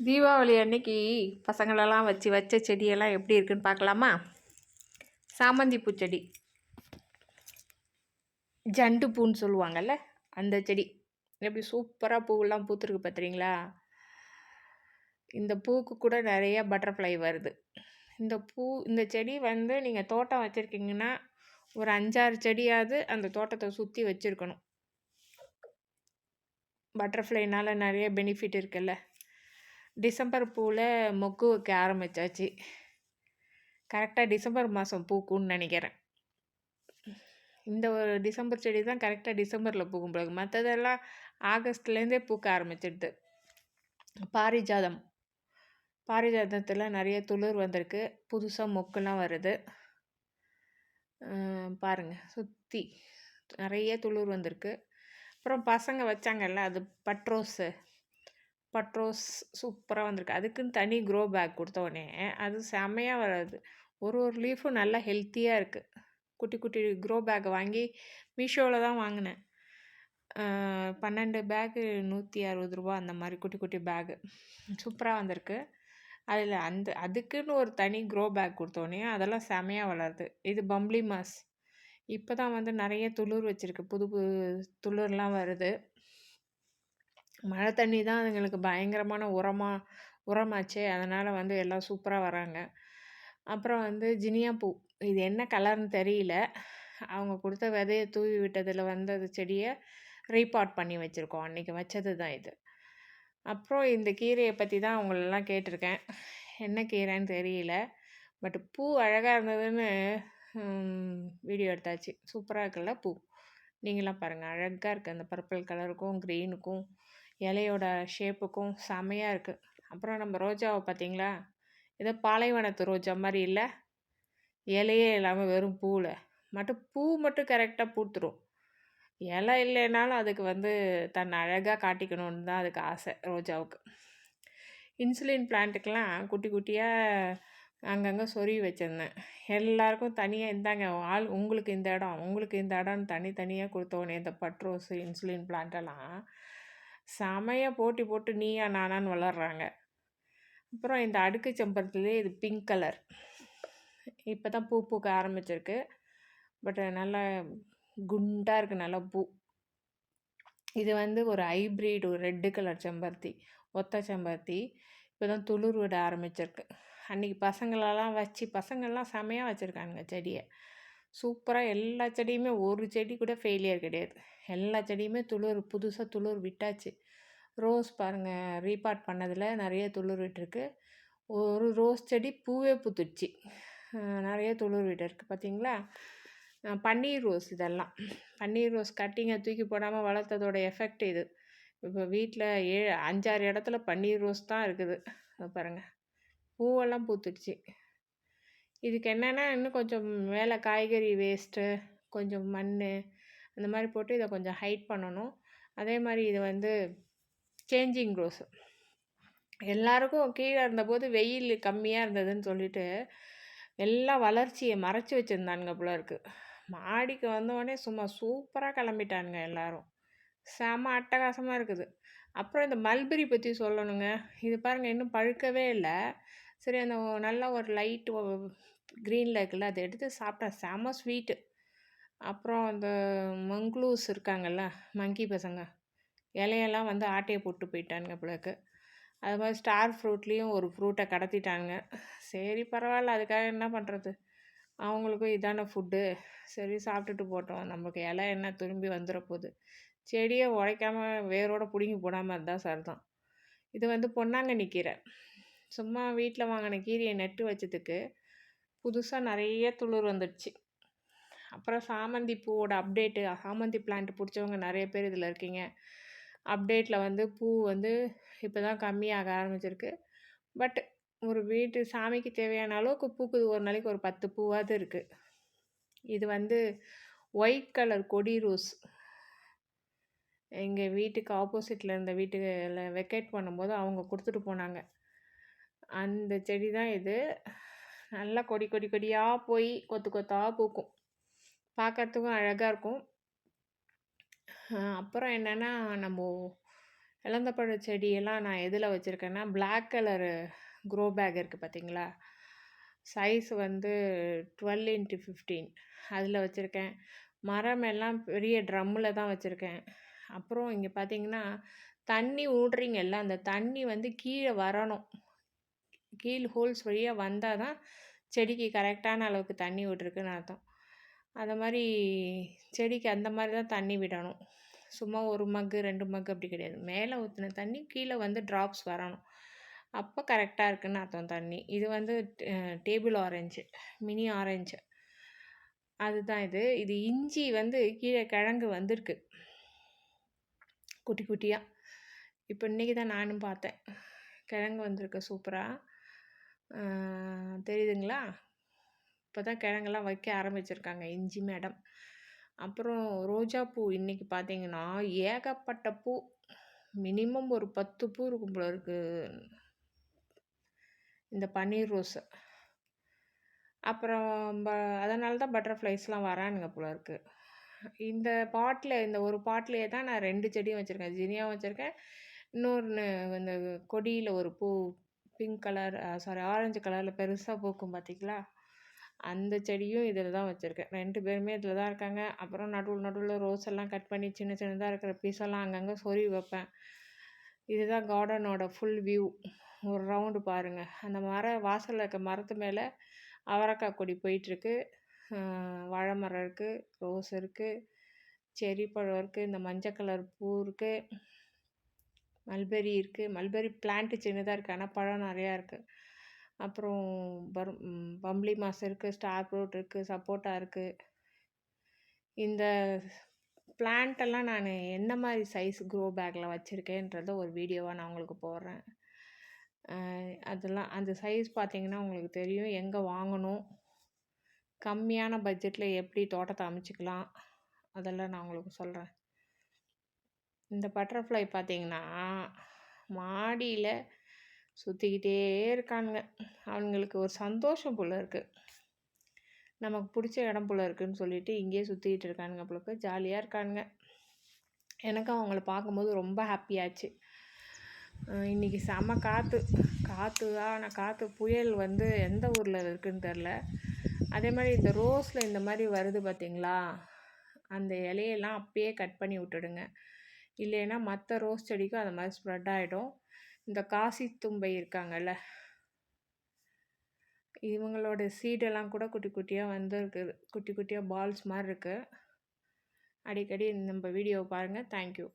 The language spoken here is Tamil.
தீபாவளி அன்னைக்கு பசங்களெல்லாம் வச்ச செடியெல்லாம் எப்படி இருக்குன்னு பார்க்கலாமா? சாமந்தி பூச்செடி, ஜண்டு பூன்னு சொல்லுவாங்கல்ல, அந்த செடி எப்படி சூப்பராக பூவெல்லாம் பூத்துருக்கு பார்த்துறீங்களா? இந்த பூவுக்கு கூட நிறைய பட்டர்ஃப்ளை வருது. இந்த செடி வந்து நீங்கள் தோட்டம் வச்சுருக்கீங்கன்னா ஒரு 5-6 செடியாவது அந்த தோட்டத்தை சுற்றி வச்சுருக்கணும். பட்டர்ஃப்ளைனால் நிறைய பெனிஃபிட் இருக்குல்ல. டிசம்பர் பூவில் மொக்கு வைக்க ஆரம்பித்தாச்சு. கரெக்டாக டிசம்பர் மாதம் பூக்கும்னு நினைக்கிறேன். இந்த ஒரு டிசம்பர் செடி தான் கரெக்டாக டிசம்பரில் பூக்கும் பிறகு, மற்றதெல்லாம் ஆகஸ்ட்லேருந்தே பூக்க ஆரம்பிச்சிடுது. பாரிஜாதத்தில் நிறைய துளிர் வந்திருக்கு, புதுசாக மொக்கெல்லாம் வருது. பாருங்கள், சுற்றி நிறைய துளிர் வந்திருக்கு. அப்புறம் பசங்க வச்சாங்கல்ல, அது பட்ரோஸ் சூப்பராக வந்திருக்கு. அதுக்குன்னு தனி க்ரோ பேக் கொடுத்தோடனே அது செம்மையாக வராது. ஒரு லீஃபும் நல்லா ஹெல்த்தியாக இருக்குது. குட்டி குட்டி க்ரோ பேக் வாங்கி மீஷோவில் தான் வாங்கினேன். 12 பேக்கு 160 ரூபா, அந்த மாதிரி குட்டி குட்டி பேகு சூப்பராக வந்திருக்கு. அதில் அதுக்குன்னு ஒரு தனி க்ரோ பேக் கொடுத்தோடனே அதெல்லாம் செமையாக வளருது. இது பம்ப்ளி மாஸ் இப்போ தான் வந்து நிறைய துளிர் வச்சுருக்கு, புது துளிர்லாம் வருது. மழை தண்ணி தான் அதுங்களுக்கு பயங்கரமான உரமாச்சே, அதனால் வந்து எல்லாம் சூப்பராக வராங்க. அப்புறம் வந்து ஜினியா பூ, இது என்ன கலர்னு தெரியல. அவங்க கொடுத்த விதையை தூவி விட்டதில் வந்து அது செடியை ரீபாட் பண்ணி வச்சுருக்கோம். அன்றைக்கி வச்சது தான் இது. அப்புறம் இந்த கீரையை பற்றி தான் அவங்களெல்லாம் கேட்டிருக்கேன். என்ன கீரைன்னு தெரியல, பட் பூ அழகாக இருந்ததுன்னு வீடியோ எடுத்தாச்சு. சூப்பராக இருக்குல்ல பூ? நீங்களாம் பாருங்கள், அழகாக இருக்குது. அந்த பர்பிள் கலருக்கும் க்ரீனுக்கும் இலையோட ஷேப்புக்கும் செமையாக இருக்குது. அப்புறம் நம்ம ரோஜாவை பார்த்தீங்களா? ஏதோ பாலைவனத்து ரோஜா மாதிரி இல்லை, இலையே இல்லாமல் வெறும் பூவில் பூ மட்டும் கரெக்டாக பூத்துரும். இலை இல்லைனாலும் அதுக்கு வந்து தன்னை அழகாக காட்டிக்கணுன்னு தான் அதுக்கு ஆசை ரோஜாவுக்கு. இன்சுலின் பிளான்ட்டுக்கெலாம் குட்டி குட்டியாக அங்கங்கே சொருவி வச்சுருந்தேன். எல்லாருக்கும் தனியாக இந்தாங்க உங்களுக்கு இந்த இடம், உங்களுக்கு இந்த இடம்னு தனித்தனியாக கொடுத்தோன்னே இந்த பட்ரோஸு இன்சுலின் பிளான்ட்டெல்லாம் செமையாக போட்டி போட்டு நீயா நானான்னு வளர்கிறாங்க. அப்புறம் இந்த அடுக்கு செம்பருத்திலே இது பிங்க் கலர் இப்போ தான் பூ பூக்க ஆரம்பிச்சிருக்கு. பட் நல்லா குண்டாக இருக்குது, நல்லா பூ. இது வந்து ஒரு ஹைப்ரிட், ஒரு ரெட்டு கலர் செம்பருத்தி, ஒத்த செம்பருத்தி. இப்போ தான் துளிர் விட ஆரம்பிச்சிருக்கு. அன்றைக்கி பசங்கள்லாம் செமையாக வச்சுருக்காங்க செடியை. சூப்பராக எல்லா செடியுமே, ஒரு செடி கூட ஃபெயிலியர் கிடையாது. எல்லா செடியுமே புதுசாக துளிர் விட்டாச்சு. ரோஸ் பாருங்கள், ரீபாட் பண்ணதில் நிறைய துளிர் விட்டுருக்கு. ஒரு ரோஸ் செடி பூவே பூத்துடுச்சு, நிறைய துளிர் விட்டுருக்கு பார்த்தீங்களா? பன்னீர் ரோஸ், இதெல்லாம் பன்னீர் ரோஸ் கட்டிங்கை தூக்கி போடாமல் வளர்த்ததோட எஃபெக்ட் இது. இப்போ வீட்டில் 5-6 இடத்துல பன்னீர் ரோஸ் தான் இருக்குது. பாருங்கள், பூவெல்லாம் பூத்துடுச்சு. இதுக்கு என்னென்னா இன்னும் கொஞ்சம் மேலே காய்கறி வேஸ்ட்டு, கொஞ்சம் மண் அந்த மாதிரி போட்டு இதை கொஞ்சம் ஹைட் பண்ணணும். அதே மாதிரி இது வந்து சேஞ்சிங் ரோஸு. எல்லாருக்கும் கீழே இருந்தபோது வெயில் கம்மியாக இருந்ததுன்னு சொல்லிட்டு எல்லாம் வளர்ச்சியை மறைச்சி வச்சுருந்தானுங்க போல இருக்குது. மாடிக்கு வந்தோடனே சும்மா சூப்பராக கிளம்பிட்டானுங்க எல்லோரும். செம அட்டகாசமாக இருக்குது. அப்புறம் இந்த மல்பெரி பற்றி சொல்லணுங்க. இது பாருங்கள், இன்னும் பழுக்கவே இல்லை. சரி, அந்த நல்லா ஒரு லைட் க்ரீனில் இருக்குல்ல, அதை எடுத்து சாப்பிட்டேன், செம ஸ்வீட்டு. அப்புறம் அந்த மங்களூஸ் இருக்காங்கல்ல, மங்கி பசங்க, இலையெல்லாம் வந்து ஆட்டையை போட்டு போயிட்டானுங்க பிள்ளைக்கு. அது மாதிரி ஸ்டார் ஃப்ரூட்லேயும் ஒரு ஃப்ரூட்டை கடத்திட்டானுங்க. சரி பரவாயில்ல, அதுக்காக என்ன பண்ணுறது, அவங்களுக்கும் இதான ஃபுட்டு, சரி சாப்பிட்டுட்டு போட்டோம். நம்மளுக்கு இலை என்ன திரும்பி வந்துட போகுது. செடியை உடைக்காமல் வேரோடு பிடுங்கி போடாமல் இருந்தால் சரிதான். இது வந்து பொன்னாங்கண்ணி கீரை. சும்மா வீட்டில் வாங்கின கீரையை நட்டு வச்சதுக்கு புதுசாக நிறைய துளிர் வந்துடுச்சு. அப்புறம் சாமந்தி பூவோட அப்டேட்டு, சாமந்தி பிளான்ட் பிடிச்சவங்க நிறைய பேர் இதில் இருக்கீங்க. அப்டேட்டில் வந்து பூ வந்து இப்போ தான் கம்மியாக ஆரம்பிச்சிருக்கு. பட் ஒரு வீட்டு சாமிக்கு தேவையான அளவுக்கு பூக்குது. ஒரு நாளைக்கு ஒரு 10 பூவாவது இருக்குது. இது வந்து ஒயிட் கலர் கொடி ரோஸ். எங்கள் வீட்டுக்கு ஆப்போசிட்டில் இருந்த வீட்டில் வெக்கேட் பண்ணும்போது அவங்க கொடுத்துட்டு போனாங்க. அந்த செடி தான் இது. நல்லா கொடியாக போய் கொத்தாக பூக்கும், பார்க்குறதுக்கும் அழகாக இருக்கும். அப்புறம் என்னென்னா, நம்ம இலந்தப்பழ செடியெல்லாம் நான் எதில் வச்சுருக்கேன்னா, பிளாக் கலரு க்ரோ பேக் இருக்குது பார்த்தீங்களா? சைஸ் வந்து 12x15 அதில் வச்சுருக்கேன். மரம் எல்லாம் பெரிய ட்ரம்மில் தான் வச்சுருக்கேன். அப்புறம் இங்கே பார்த்தீங்கன்னா, தண்ணி விட்றீங்கல்ல, அந்த தண்ணி வந்து கீழே வரணும். கீழ் ஹோல்ஸ் வழியா வந்தா தான் செடிக்கு கரெக்டான அளவுக்கு தண்ணி விட்ருக்குன்னு அர்த்தம். அந்த மாரி செடிக்கு அந்த மாரி தான் தண்ணி விடணும். சும்மா 1 மக்கு 2 மக்கு அப்படி கிடையாது. மேலே ஊத்துன தண்ணி கீழே வந்து ட்ராப்ஸ் வரணும். அப்போ கரெக்டாக இருக்குன்னு அர்த்தம் தண்ணி. இது வந்து டேபிள் ஆரஞ்சு, மினி ஆரஞ்சு. அதுதான் இது. இது இஞ்சி வந்து கீழே கிழங்கு வந்திருக்கு. குட்டி குட்டியா. இப்போ இன்னைக்கு தான் நானும் பார்த்தேன். கிழங்கு வந்திருக்கு சூப்பரா. தெரியுதுங்களா? இப்போ தான் கிழங்கெல்லாம் வைக்க ஆரம்பிச்சிருக்காங்க இஞ்சி மேடம். அப்புறம் ரோஜா பூ இன்னைக்கு பார்த்தீங்கன்னா, ஏகப்பட்ட பூ. மினிமம் ஒரு 10 பூ இருக்கும் போல இருக்கு. இந்த பன்னீர் ரோஸு. அப்புறம் அதனால தான் பட்டர்ஃப்ளைஸ்லாம் வரானுங்க போல இருக்கு. இந்த இந்த ஒரு பாட்லேயே தான் நான் 2 செடியும் வச்சுருக்கேன். ஜினியாவும் வச்சுருக்கேன். இன்னொன்னு இந்த கொடியில ஒரு பூ பிங்க் கலர் ஆரஞ்சு கலரில் பெருசாக பூக்கும் பார்த்தீங்களா? அந்த செடியும் இதில் தான் வச்சுருக்கேன். 2 பேருமே இதில் தான் இருக்காங்க. அப்புறம் நடுவில் ரோஸ் எல்லாம் கட் பண்ணி சின்ன சின்னதாக இருக்கிற பீஸெல்லாம் அங்கங்கே சொருவி வைப்பேன். இதுதான் கார்டனோட ஃபுல் வியூ. ஒரு ரவுண்டு பாருங்கள். அந்த வாசலில் இருக்க மரத்து மேலே அவரைக்காய் கொடி போயிட்டுருக்கு. வாழை மரம் இருக்குது, ரோஸ் இருக்குது, செர்ரி பழம் இருக்குது, இந்த மஞ்சள் கலர் பூ இருக்குது, மல்பெரி இருக்குது. மல்பெரி பிளான்ட்டு சின்னதாக இருக்குது, ஆனால் பழம் நிறையா இருக்குது. அப்புறம் பம்ப்ளி மாஸ் இருக்குது, ஸ்டார் ஃப்ரூட் இருக்குது, சப்போட்டா இருக்குது. இந்த பிளான்ட்டெல்லாம் நான் என்ன மாதிரி சைஸ் க்ரோ பேக்கில் வச்சுருக்கேன்றத ஒரு வீடியோவாக நான் உங்களுக்கு போடுறேன். அதெல்லாம் அந்த சைஸ் பார்த்தீங்கன்னா உங்களுக்கு தெரியும். எங்கே வாங்கணும், கம்மியான பட்ஜெட்டில் எப்படி தோட்டத்தை அமைச்சிக்கலாம், அதெல்லாம் நான் உங்களுக்கு சொல்கிறேன். இந்த பட்டர்ஃப்ளை பார்த்தீங்கன்னா மாடியில் சுற்றிக்கிட்டே இருக்கானுங்க. அவங்களுக்கு ஒரு சந்தோஷம் போல் இருக்குது. நமக்கு பிடிச்ச இடம் போல் இருக்குதுன்னு சொல்லிட்டு இங்கேயே சுற்றிக்கிட்டு இருக்கானுங்க போல ஜாலியாக இருக்கானுங்க. எனக்கும் அவங்கள பார்க்கும்போது ரொம்ப ஹாப்பியாச்சு. இன்றைக்கி செம காற்று தான். ஆனால் காற்று புயல் வந்து எந்த ஊரில் இருக்குதுன்னு தெரில. அதே மாதிரி இந்த ரோஸில் இந்த மாதிரி வருது பார்த்திங்களா, அந்த இலையெல்லாம் அப்பயே கட் பண்ணி விட்டுடுங்க. இல்லைன்னா மற்ற ரோஸ் செடிக்கும் அது மாதிரி ஸ்ப்ரெட் ஆகிடும். இந்த காசி தும்பை இருக்காங்கல்ல, இவங்களோட சீடெல்லாம் கூட குட்டி குட்டியாக வந்துருக்குது. குட்டி குட்டியாக பால்ஸ் மாதிரி இருக்குது. அடிக்கடி நம்ம வீடியோவை பாருங்கள். தேங்க்யூ.